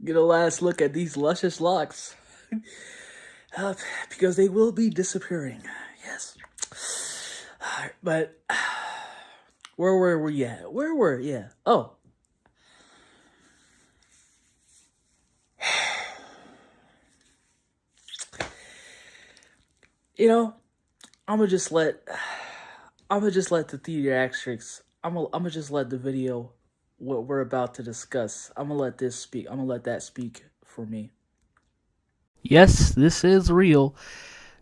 get a last look at these luscious locks. Uh, because they will be disappearing. Yes. But where were we at? Yeah. Oh. You know, I'm gonna just let the theatrics. I'm gonna just let the video, what we're about to discuss. I'm gonna let this speak. I'm gonna let that speak for me. Yes, this is real.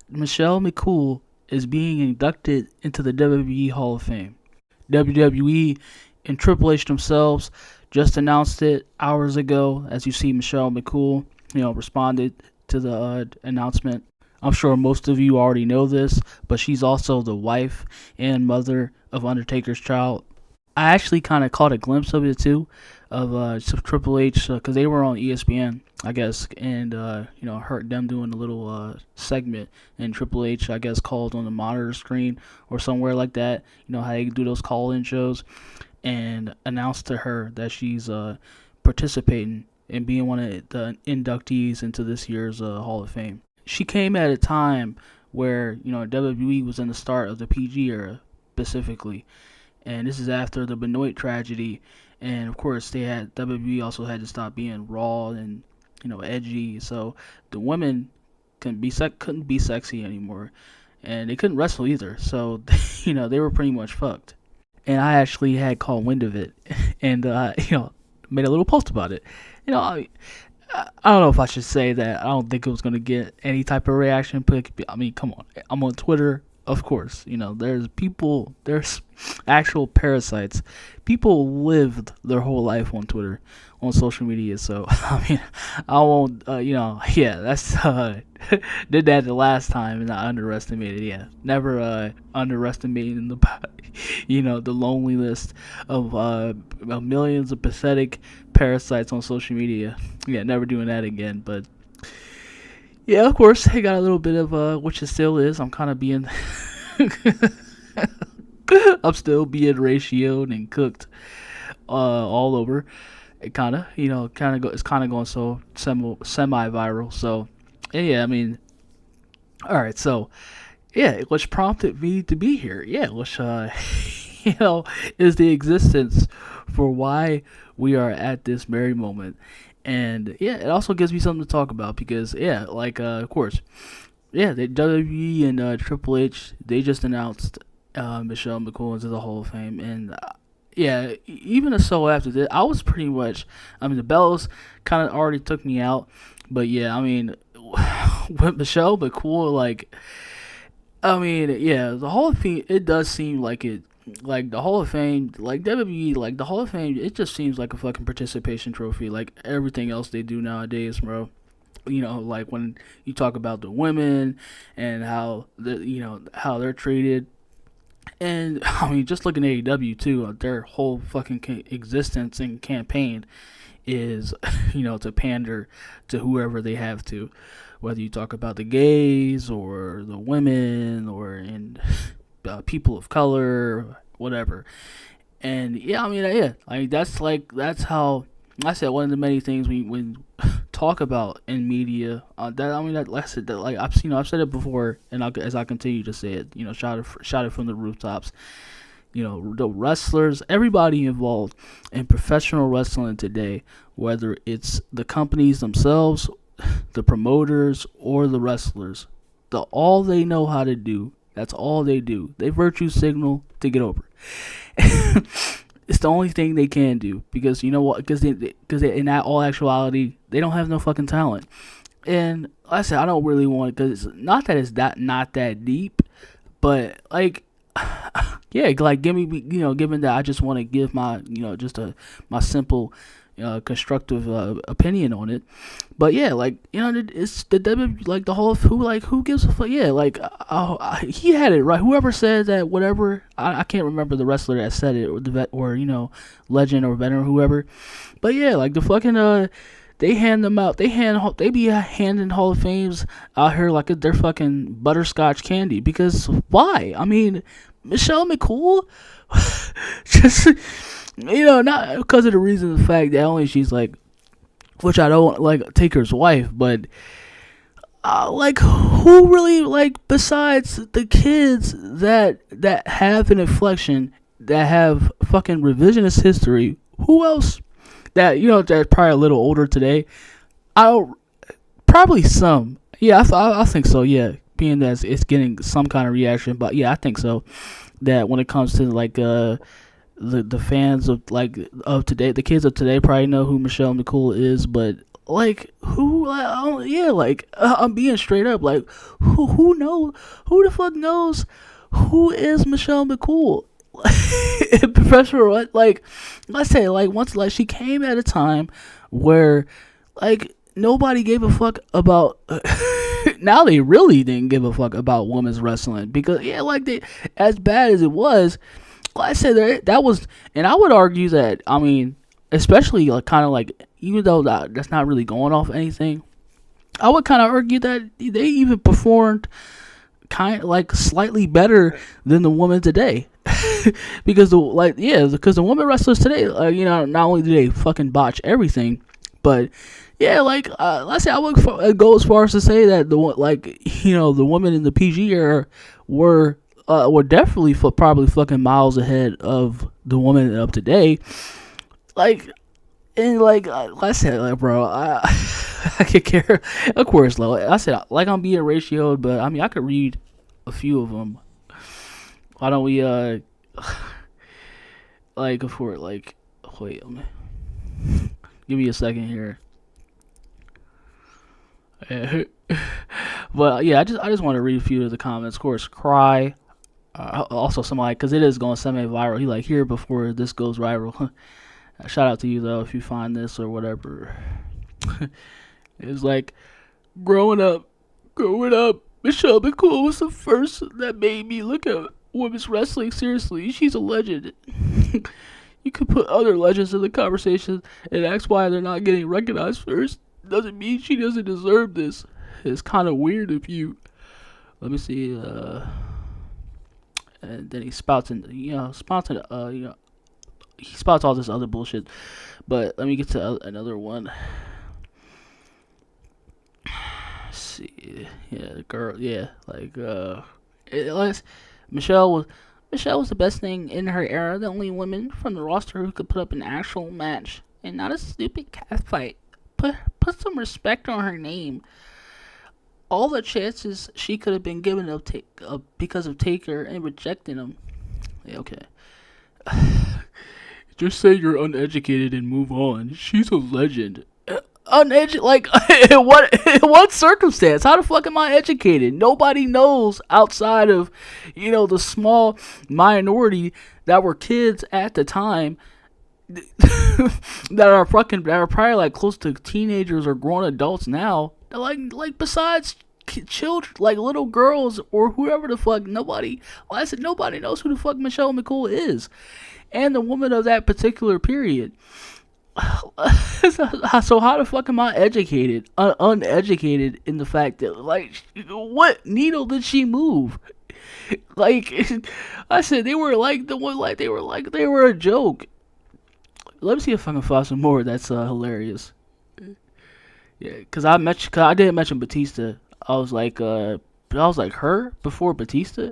Michelle McCool is being inducted into the WWE Hall of Fame. WWE and Triple H themselves just announced it hours ago. As you see, Michelle McCool, responded to the announcement. I'm sure most of you already know this, but she's also the wife and mother of Undertaker's child. I actually kind of caught a glimpse of it too, of Triple H, because they were on ESPN, I guess, and heard them doing a little segment, and Triple H, I guess, called on the monitor screen or somewhere like that. You know how they do those call-in shows, and announced to her that she's participating and being one of the inductees into this year's Hall of Fame. She came at a time where WWE was in the start of the PG era specifically, and this is after the Benoit tragedy, and of course WWE also had to stop being raw and edgy, so the women couldn't be sexy anymore, and they couldn't wrestle either, so they were pretty much fucked. And I actually had caught wind of it, and made a little post about it. I don't know if I should say that. I don't think it was going to get any type of reaction, but I mean, come on. I'm on Twitter, of course. There's actual parasites. People lived their whole life on Twitter, on social media. So, I mean, I won't, that's, did that the last time and I underestimated. Yeah, never underestimating the loneliness of millions of pathetic parasites on social media. Yeah, never doing that again. But yeah, of course, I got a little bit of which it still is. I'm kind of being, I'm still being ratioed and cooked all over. It kind of, it's kind of going so semi-viral. So yeah, I mean, all right, so yeah, which prompted me to be here. Yeah, which is the existence for why we are at this very moment. And yeah, it also gives me something to talk about because of course, the WWE and Triple H, they just announced Michelle McCool into the Hall of Fame, and even so after this, I was pretty much, I mean, the bells kind of already took me out, but yeah, I mean, with Michelle McCool, like, I mean, yeah, the Hall of Fame, it does seem like it, like the Hall of Fame, like WWE, like the Hall of Fame, it just seems like a fucking participation trophy, like everything else they do nowadays, bro. Like when you talk about the women and how how they're treated, and I mean, just looking at AEW too, their whole fucking existence and campaign is, to pander to whoever they have to, whether you talk about the gays or the women or people of color, whatever. And yeah, I mean, that's how I said one of the many things we talk about in media. Like I said, I've said it before, and as I continue to say it, shout it from the rooftops. The wrestlers, everybody involved in professional wrestling today, whether it's the companies themselves, the promoters, or the wrestlers, all they know how to do, that's all they do. They virtue signal to get over. It's the only thing they can do because you know what? Because in all actuality, they don't have no fucking talent. And like I said, I don't really want it because not that deep, but like, yeah, like give me, given that I just want to give my, my simple, constructive opinion on it. But yeah, like, it's the W, like the whole who gives a fuck? Yeah, like he had it right. Whoever said that, whatever, I can't remember the wrestler that said it, or the vet, or legend or veteran, whoever. But yeah, like the fucking they hand them out. They be handing Hall of Fames out here like they're fucking butterscotch candy. Because why? I mean, Michelle McCool, just not because of the fact that only she's like which I don't like Taker's wife, but like who really like besides the kids that have an inflection, that have fucking revisionist history, who else that that's probably a little older today? I don't, probably some. Yeah, I think so. Yeah, being that it's getting some kind of reaction, but yeah, I think so. That when it comes to like the fans of like of today, the kids of today probably know who Michelle McCool is, but like who like yeah, like I'm being straight up, like who knows, who the fuck knows who is Michelle McCool? Professor, what, like let's say like once, like she came at a time where like nobody gave a fuck about now they really didn't give a fuck about women's wrestling, because yeah, like they, as bad as it was, like I said, that was, and I would argue that, I mean, especially like kind of like, even though that's not really going off anything, I would kind of argue that they even performed kind of like slightly better than the women today. Because because the women wrestlers today, not only do they fucking botch everything, but yeah, like let's say I would go as far as to say that the women in the PG era were definitely probably fucking miles ahead of the women of today. Like, and like I said, like bro, I could care. Of course, though, I said like I'm being ratioed, but I mean I could read a few of them. Why don't we like before like wait, give me a second here. But yeah, I just want to read a few of the comments. Of course, Cry, also somebody, because it is going semi-viral. He like, here before this goes viral. Shout out to you though if you find this or whatever. It's like, growing up, Michelle McCool was the first that made me look at women's wrestling seriously. She's a legend. You could put other legends in the conversation and ask why they're not getting recognized first. Doesn't mean she doesn't deserve this. It's kind of weird if you. Let me see. And then he spouts he spouts all this other bullshit. But let me get to another one. Let's see, yeah, the girl, yeah, like Michelle was the best thing in her era. The only woman from the roster who could put up an actual match and not a stupid cat fight. Put some respect on her name. All the chances she could have been given because of Taker and rejecting him. Yeah, okay. Just say you're uneducated and move on. She's a legend. Uneducated? Like, in what circumstance? How the fuck am I educated? Nobody knows outside of, the small minority that were kids at the time that are probably like close to teenagers or grown adults now. Like besides children, like little girls or whoever the fuck, nobody knows who the fuck Michelle McCool is, and the woman of that particular period. So how the fuck am I educated, uneducated in the fact that like what needle did she move? Like I said, they were like the one, like they were a joke. Let me see if I can find some more that's hilarious. Yeah, cause I didn't mention Batista. I was like her before Batista,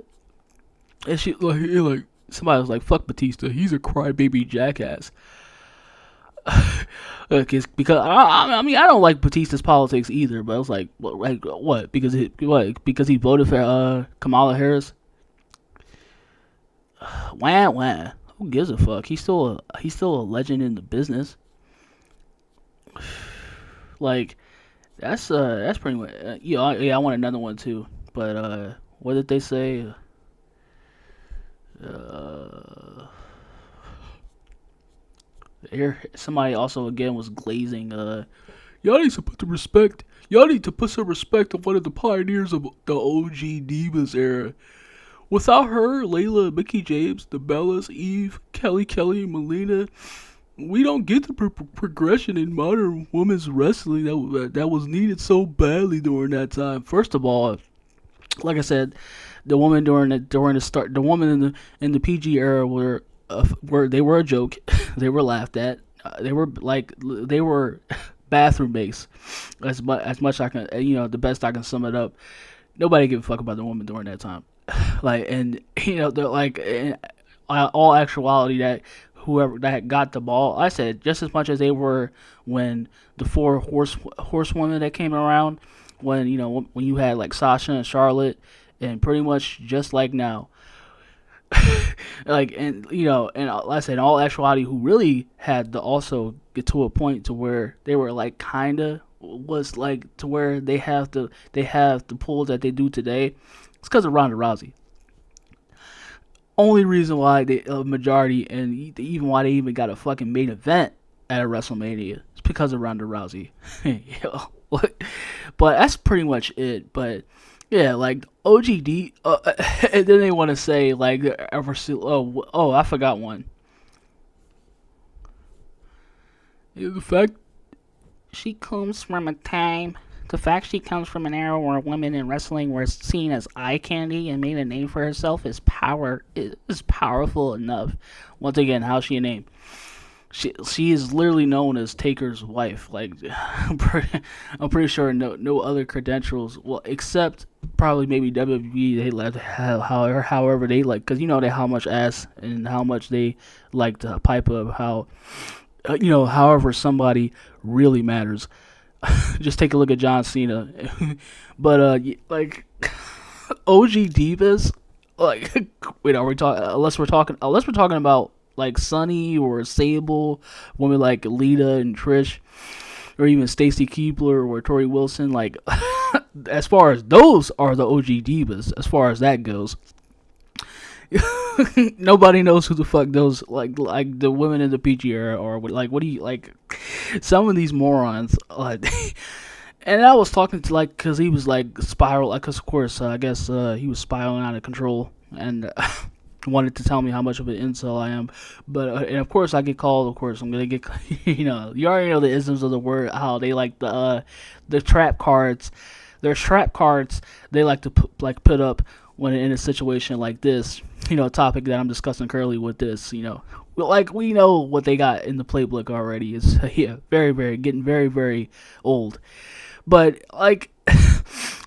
and she like somebody was like, "Fuck Batista, he's a crybaby jackass." Because I mean I don't like Batista's politics either, but I was like what? Because he voted for Kamala Harris. Wah. Who gives a fuck? He's still a legend in the business. Like that's pretty much I want another one too. But what did they say? Here somebody also again was glazing. Y'all need to put some respect on one of the pioneers of the OG Divas era. Without her, Layla, Mickie James, the Bellas, Eve, Kelly, Melina, we don't get the progression in modern women's wrestling that was needed so badly during that time. First of all, like I said, the woman during the woman in the PG era they were a joke. They were laughed at. They were bathroom base. As much I can, the best I can sum it up. Nobody gave a fuck about the woman during that time. Like, and they're like, in all actuality, that whoever that got the ball, I said, just as much as they were when the four horsewomen that came around, when when you had like Sasha and Charlotte, and pretty much just like now. Like, and and like I said, in all actuality, who really had to also get to a point to where they were like kinda was like to where they have the pull that they do today. It's because of Ronda Rousey. Only reason why they majority, and even why they even got a fucking main event at a WrestleMania is because of Ronda Rousey. But that's pretty much it. But yeah, like OGD, and then they want to say like ever oh, I forgot one. The fact she comes from a time. The fact she comes from an era where women in wrestling were seen as eye candy and made a name for herself is powerful enough. Once again, how's she a name? She is literally known as Taker's wife. Like, I'm pretty sure no other credentials. Well, except probably maybe WWE. They let however they like, because they how much ass and how much they like to pipe up how however somebody really matters. Just take a look at John Cena. But like OG Divas, like wait, are we talking? Unless we're talking about like Sunny or Sable, women like Lita and Trish, or even Stacy Keibler or Tori Wilson. Like, as far as those are the OG Divas, as far as that goes. Nobody knows who the fuck those like the women in the PG era are. Like, what do you like? Some of these morons, like, and I was talking to like, cause he was like spiral, cause of course I guess he was spiraling out of control and wanted to tell me how much of an incel I am. But and of course I get called. Of course I'm gonna get you already know the isms of the word, how they like the trap cards. Their trap cards they like to put up when in a situation like this, topic that I'm discussing currently with this, like we know what they got in the playbook already. Is getting very, very old. But like,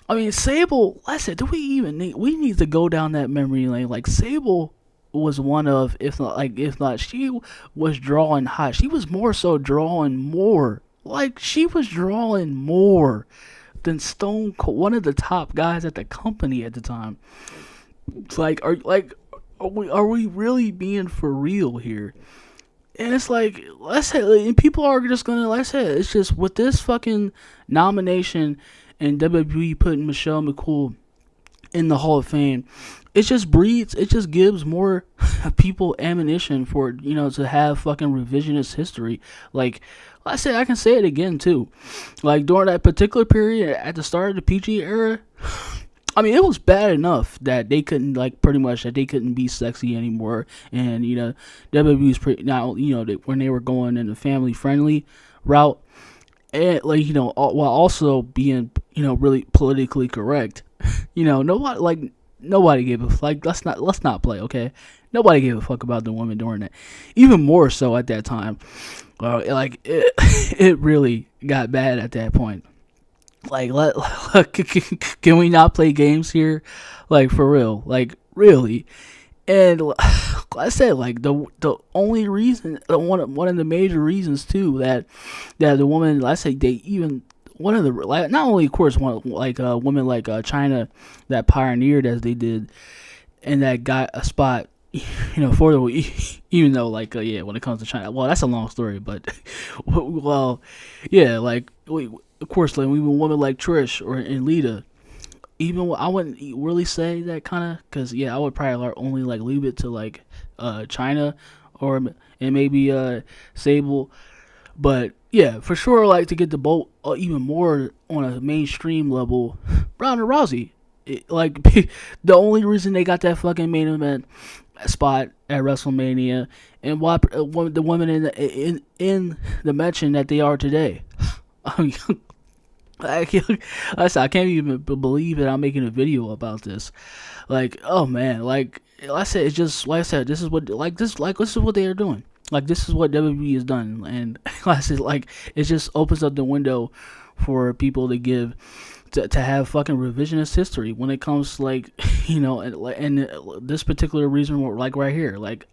I mean, Sable. I said, do we even we need to go down that memory lane? Like Sable was one of, if not, she was drawing hot. She was more so drawing more. Like she was drawing more than Stone Cold, one of the top guys at the company at the time. It's like, are we really being for real here? And it's like, let's say, and people are just gonna, let's say, it's just with this fucking nomination and WWE putting Michelle McCool in the Hall of Fame, it just gives more people ammunition for, to have fucking revisionist history. Like, I say, I can say it again too. Like during that particular period at the start of the PG era, I mean, it was bad enough that they couldn't be sexy anymore, and WWE's pretty now. When they were going in the family friendly route, and like while also being really politically correct. Nobody gave a like. Let's not play, okay? Nobody gave a fuck about the woman during that. Even more so at that time. It really got bad at that point. Like, can we not play games here? Like, for real. Like, really. And I said, like, the only reason, one of the major reasons too that the woman, I say they even one of the, like, not only of course one like women like China that pioneered as they did, and that got a spot, for the, even though like when it comes to China, well, that's a long story, but well, yeah, like of course, like even women like Trish or and Lita. Even I wouldn't really say that kind of, because I would probably only like leave it to like China and maybe Sable, but yeah, for sure, like to get the boat even more on a mainstream level, Ronda Rousey. Like the only reason they got that fucking main event spot at WrestleMania, and why the women in the mention that they are today. I can't even believe that I'm making a video about this. Like, oh man, like I said, it's just like I said, this is what they are doing. Like, this is what WWE has done, and I said, like, it just opens up the window for people to give to have fucking revisionist history when it comes to, like, and this particular reason, like right here, like,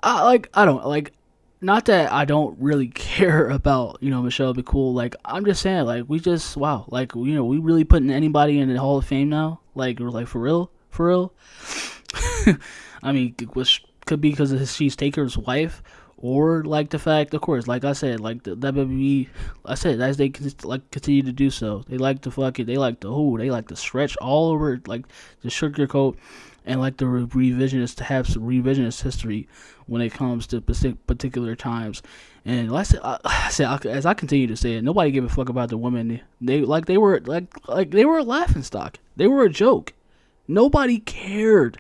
I don't like. Not that I don't really care about, Michelle McCool. Like, I'm just saying, like, we just, wow, like, we really putting anybody in the Hall of Fame now, like, for real, for real. I mean, which could be because she's Taker's wife, or like the fact, of course, like I said, like the WWE, I said, as they like continue to do so, they like to they like to they like to stretch all over, like the sugarcoat, and like the revisionist to have some revisionist history when it comes to particular times. And like I said, as I continue to say it, nobody gave a fuck about the women. They were they were a laughing stock. They were a joke. Nobody cared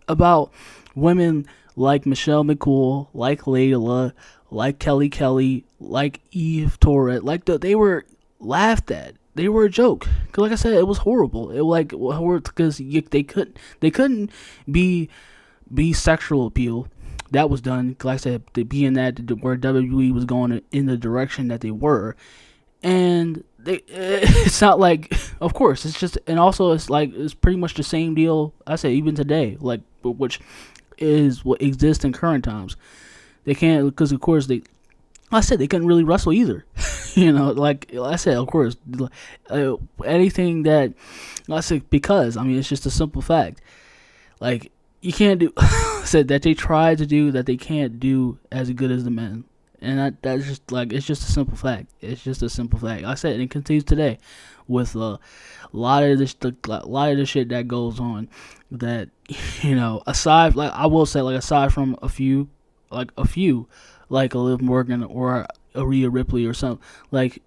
about women like Michelle McCool, like Layla, like Kelly, like Eve Torres. Like they were laughed at. They were a joke. Cause like I said, it was horrible. It like because they couldn't be sexual appeal. That was done. Like I said, being that where WWE was going in the direction that they were, and it's not like, of course, it's just, and also it's like it's pretty much the same deal. I say even today, like, which is what exists in current times. They can't, because of course I said they couldn't really wrestle either. Like I said, of course, anything that I said, because I mean it's just a simple fact. Like, you can't do said that they tried to do that they can't do as good as the men, and that's just like, it's just a simple fact. It's just a simple fact. Like I said, and it continues today with a lot of the shit that goes on. That aside, like I will say, like aside from a few, like a Liv Morgan or a Rhea Ripley or something, like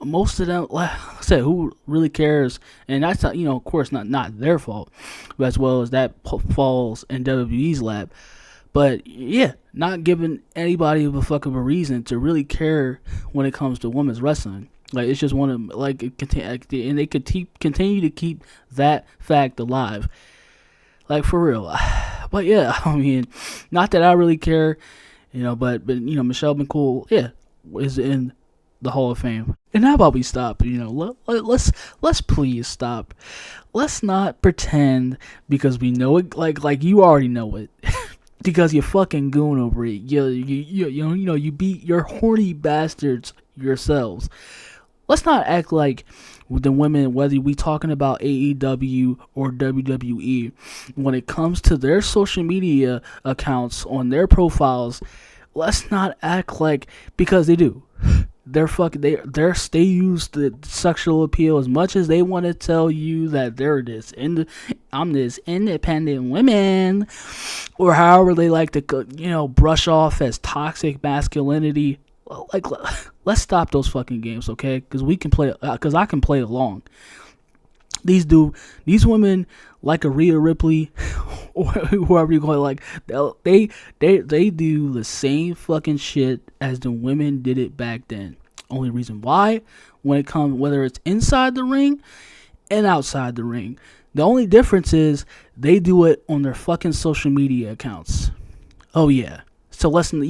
most of them, like I said, who really cares? And that's not, of course, not their fault, but as well as that falls in WWE's lap. But yeah, not giving anybody a fuck of a reason to really care when it comes to women's wrestling. Like, it's just one of, like, and they could continue to keep that fact alive. Like, for real. But yeah, I mean, not that I really care, but Michelle McCool, yeah, is in the Hall of Fame. And how about we stop? Let's please stop. Let's not pretend because we know it. Like you already know it. Because you're fucking goon over it. You beat your horny bastards yourselves. Let's not act like the women, whether we talking about AEW or WWE, when it comes to their social media accounts on their profiles, let's not act like, because they do. They use the sexual appeal as much as they want to tell you that they're this I'm this independent woman, or however they like to brush off as toxic masculinity. Like, let's stop those fucking games, okay? Because we can play. Because I can play along. These women, like a Rhea Ripley or whoever you call it, like they do the same fucking shit as the women did it back then. Only reason why, when it comes, whether it's inside the ring and outside the ring, the only difference is they do it on their fucking social media accounts. Oh yeah. So let's not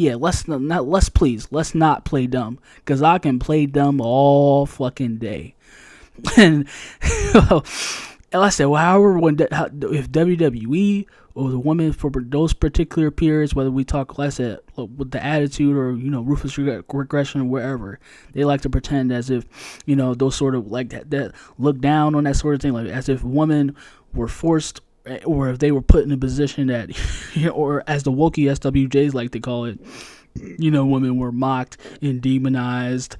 play dumb, because I can play dumb all fucking day. And I said, well, however, if WWE or the women for those particular periods, whether we talk, like I said, with the attitude or ruthless regression or wherever, they like to pretend as if those sort of like that look down on that sort of thing, like as if women were forced, or if they were put in a position that, or as the wokey SWJs like to call it, women were mocked and demonized.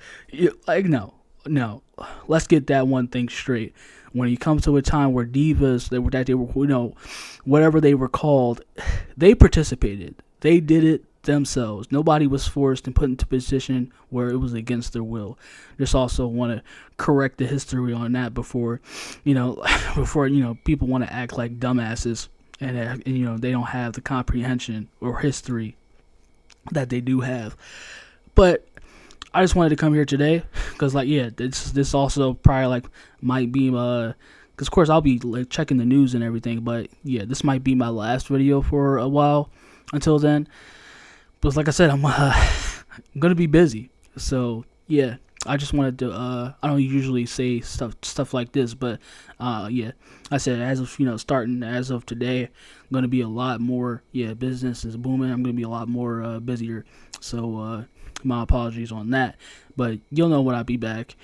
Like, no. Let's get that one thing straight. When you come to a time where divas, they were, whatever they were called, they participated. They did it themselves. Nobody was forced and put into a position where it was against their will. Just also want to correct the history on that before people want to act like dumbasses and they don't have the comprehension or history that they do have. But I just wanted to come here today because, this also probably might be because of course I'll be checking the news and everything. But yeah, this might be my last video for a while until then. But like I said, I'm gonna be busy. So yeah, I just wanted to. I don't usually say stuff like this, but yeah, I said as of starting as of today, I'm gonna be a lot more. Yeah, business is booming. I'm gonna be a lot more busier. So my apologies on that, but you'll know when I'll be back,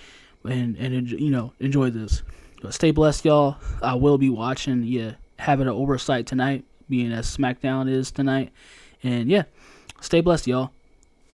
and enjoy this. But stay blessed, y'all. I will be watching. Yeah, having an oversight tonight, being as SmackDown is tonight, and yeah, stay blessed, y'all.